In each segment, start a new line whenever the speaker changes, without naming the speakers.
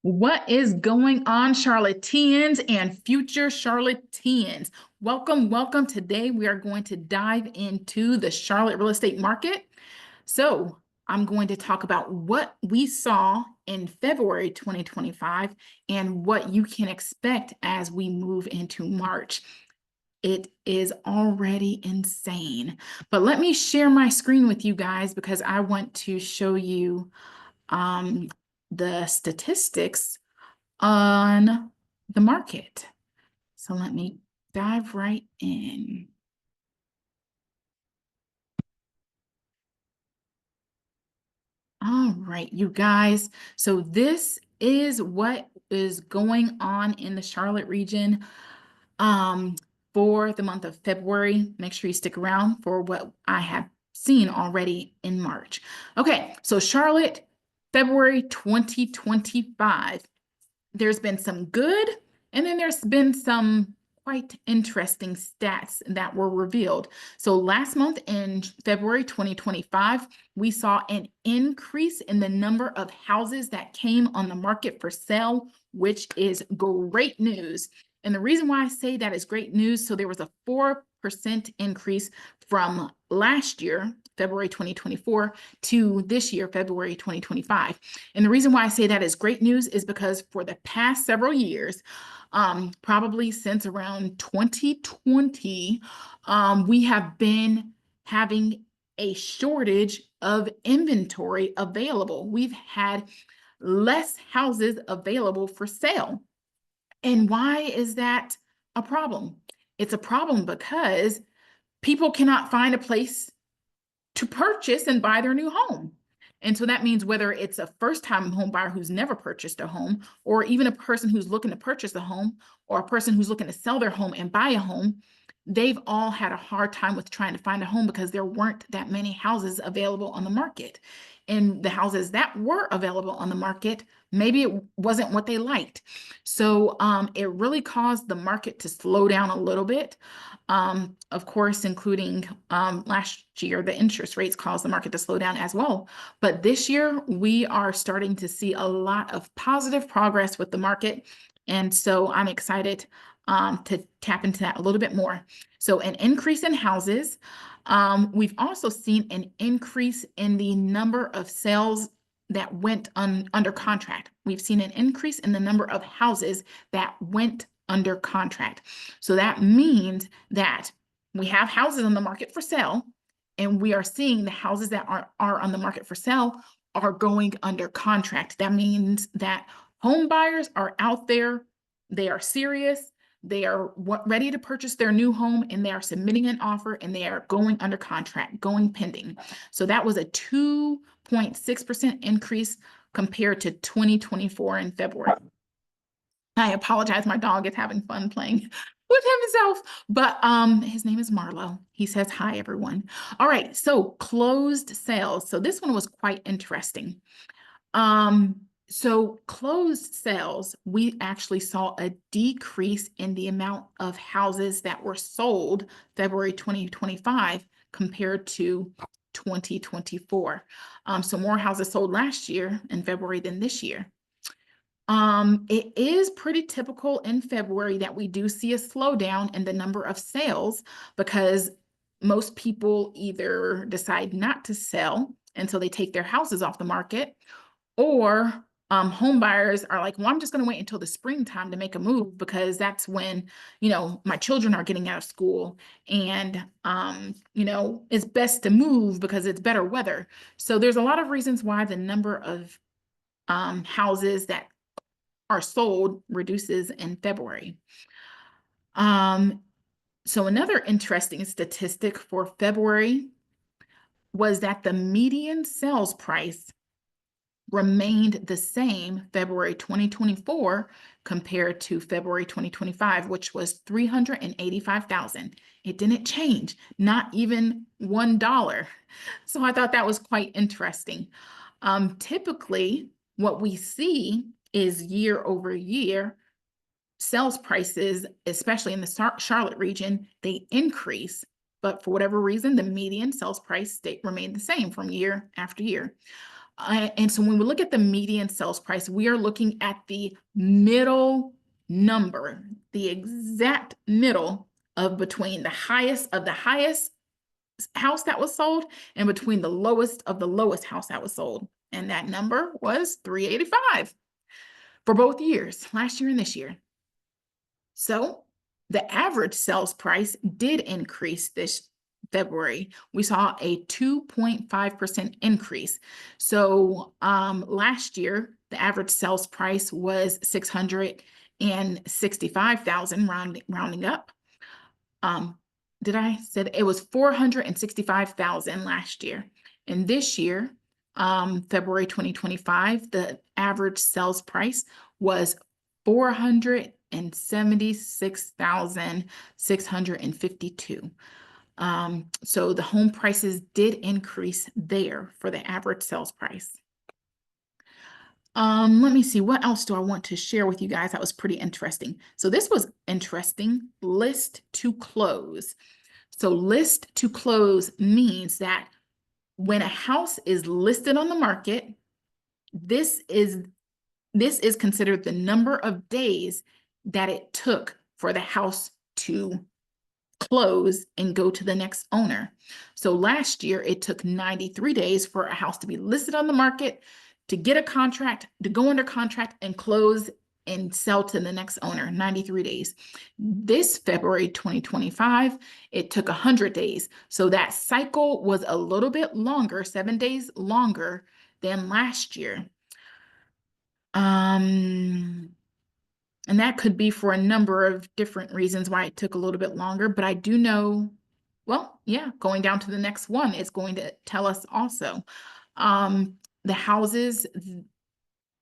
What is going on, Charlotteans and future Charlotteans? Welcome, welcome. Today we are going to dive into the Charlotte real estate market. So I'm going to talk about what we saw in February 2025 and what you can expect as we move into March. It is already insane. But let me share my screen with you guys because I want to show you the statistics on the market. So let me dive right in. All right, you guys. So this is what is going on in the Charlotte region for the month of February. Make sure you stick around for what I have seen already in March. Okay, so Charlotte, February 2025. There's been some good, and then there's been some quite interesting stats that were revealed. So last month in February 2025, we saw an increase in the number of houses that came on the market for sale, which is great news. And the reason why I say that is great news, so there was a 4% increase from last year, February 2024, to this year, February 2025. And the reason why I say that is great news is because for the past several years, probably since around 2020, we have been having a shortage of inventory available. We've had less houses available for sale. And why is that a problem? It's a problem because people cannot find a place to purchase and buy their new home. And so that means whether it's a first-time home buyer who's never purchased a home, or even a person who's looking to purchase a home, or a person who's looking to sell their home and buy a home, they've all had a hard time with trying to find a home because there weren't that many houses available on the market. And the houses that were available on the market, maybe it wasn't what they liked. So it really caused the market to slow down a little bit. Of course, including last year, the interest rates caused the market to slow down as well. But this year, we are starting to see a lot of positive progress with the market. And so I'm excited to tap into that a little bit more. So an increase in houses. We've also seen an increase in the number of sales that went under contract. We've seen an increase in the number of houses that went under contract. So that means that we have houses on the market for sale, and we are seeing the houses that are on the market for sale are going under contract. That means that home buyers are out there, they are serious, they are ready to purchase their new home, and they are submitting an offer, and they are going under contract, going pending. So that was a 2.6% increase compared to 2024 in February. I apologize, my dog is having fun playing with himself, but his name is Marlo. He says hi, everyone. All right, so closed sales. So this one was quite interesting. So closed sales, we actually saw a decrease in the amount of houses that were sold February 2025 compared to 2024. So more houses sold last year in February than this year. It is pretty typical in February that we do see a slowdown in the number of sales because most people either decide not to sell until they take their houses off the market, or home buyers are like, well, I'm just going to wait until the springtime to make a move because that's when, my children are getting out of school, and, it's best to move because it's better weather. So there's a lot of reasons why the number of houses that are sold reduces in February. So another interesting statistic for February was that the median sales price remained the same February 2024 compared to February 2025, which was $385,000. It didn't change, not even $1. So I thought that was quite interesting. Typically, what we see is year over year, sales prices, especially in the Charlotte region, they increase, but for whatever reason, the median sales price remained the same from year after year. And so when we look at the median sales price, we are looking at the middle number, the exact middle of between the highest of the highest house that was sold and between the lowest of the lowest house that was sold. And that number was 385 for both years, last year and this year. So the average sales price did increase this February. We saw a 2.5% increase. So last year, the average sales price was 665,000, rounding up. Did I said it was 465,000 last year. And this year, February 2025, the average sales price was 476,652. So the home prices did increase there for the average sales price. Let me see, what else do I want to share with you guys? That was pretty interesting. So this was interesting, list to close. So list to close means that when a house is listed on the market, this is considered the number of days that it took for the house to close and go to the next owner. So last year, it took 93 days for a house to be listed on the market, to get a contract, to go under contract and close and sell to the next owner, 93 days. This February 2025, it took 100 days. So that cycle was a little bit longer, 7 days longer than last year. And that could be for a number of different reasons why it took a little bit longer, but I do know, well, yeah, going down to the next one is going to tell us also. The houses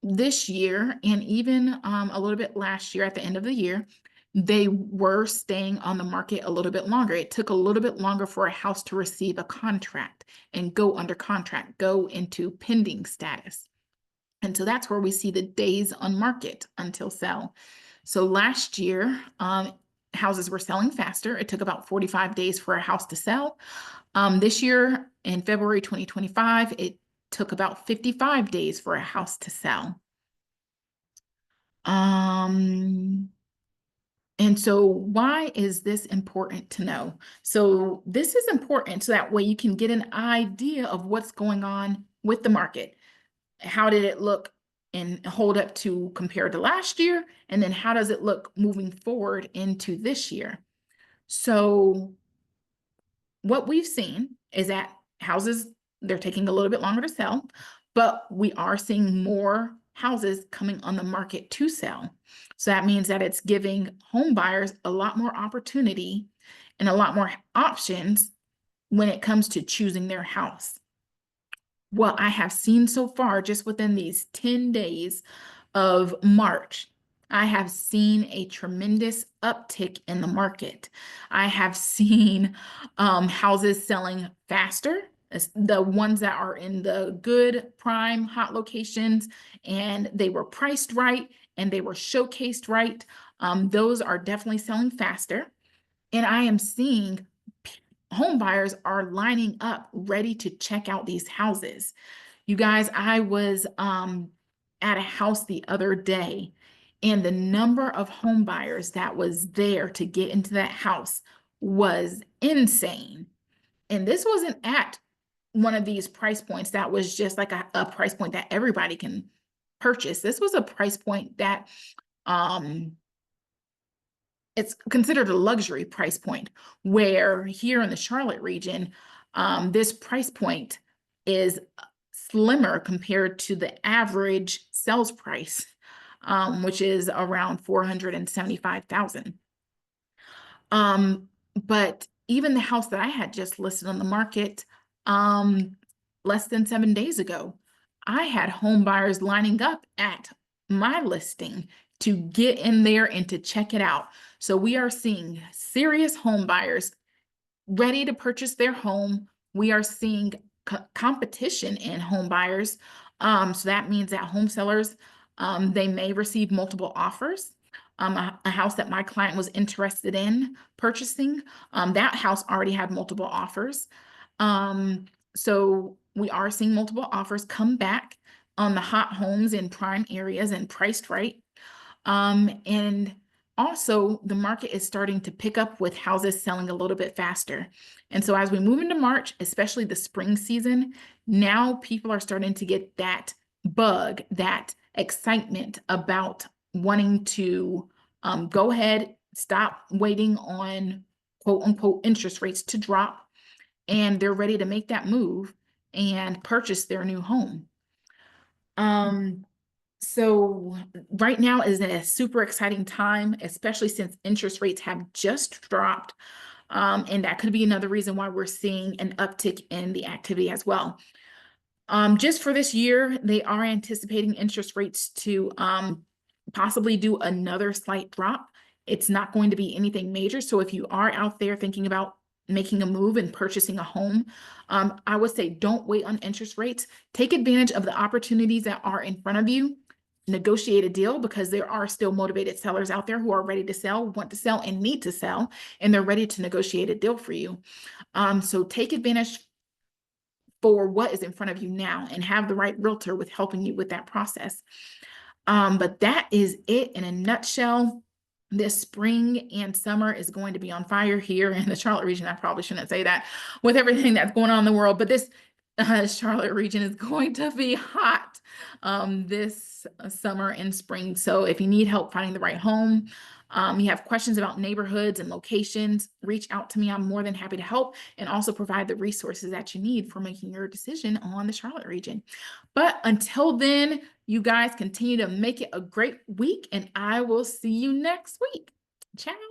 this year and even a little bit last year at the end of the year, they were staying on the market a little bit longer. It took a little bit longer for a house to receive a contract and go under contract, go into pending status. And so that's where we see the days on market until sell. So last year, houses were selling faster. It took about 45 days for a house to sell. This year in February 2025, it took about 55 days for a house to sell. And so why is this important to know? So this is important so that way you can get an idea of what's going on with the market. How did it look and hold up to compared to last year? And then how does it look moving forward into this year? So what we've seen is that houses, they're taking a little bit longer to sell, but we are seeing more houses coming on the market to sell. So that means that it's giving home buyers a lot more opportunity and a lot more options when it comes to choosing their house. What I have seen so far, just within these 10 days of March, I have seen a tremendous uptick in the market. I have seen houses selling faster, the ones that are in the good prime hot locations, and they were priced right and they were showcased right. Those are definitely selling faster. And I am seeing home buyers are lining up ready to check out these houses. You guys, I was at a house the other day, and the number of home buyers that was there to get into that house was insane. And this wasn't at one of these price points that was just like a price point that everybody can purchase. This was a price point that it's considered a luxury price point, where here in the Charlotte region, this price point is slimmer compared to the average sales price, which is around 475,000. But even the house that I had just listed on the market less than 7 days ago, I had home buyers lining up at my listing to get in there and to check it out. So we are seeing serious home buyers ready to purchase their home. We are seeing competition in home buyers. So that means that home sellers, they may receive multiple offers. A house that my client was interested in purchasing, that house already had multiple offers. So we are seeing multiple offers come back on the hot homes in prime areas and priced right. And also the market is starting to pick up with houses selling a little bit faster. And so as we move into March, especially the spring season, now people are starting to get that bug, that excitement about wanting to go ahead, stop waiting on quote unquote interest rates to drop, and they're ready to make that move and purchase their new home. So right now is a super exciting time, especially since interest rates have just dropped. And that could be another reason why we're seeing an uptick in the activity as well. Just for this year, they are anticipating interest rates to possibly do another slight drop. It's not going to be anything major. So if you are out there thinking about making a move and purchasing a home, I would say don't wait on interest rates. Take advantage of the opportunities that are in front of you. Negotiate a deal, because there are still motivated sellers out there who are ready to sell, want to sell, and need to sell, and they're ready to negotiate a deal for you. So take advantage for what is in front of you now and have the right realtor with helping you with that process. But that is it in a nutshell. This spring and summer is going to be on fire here in the Charlotte region. I probably shouldn't say that with everything that's going on in the world, but this Charlotte region is going to be hot this summer and spring. So if you need help finding the right home, you have questions about neighborhoods and locations, reach out to me. I'm more than happy to help and also provide the resources that you need for making your decision on the Charlotte region. But until then, you guys continue to make it a great week, and I will see you next week. Ciao.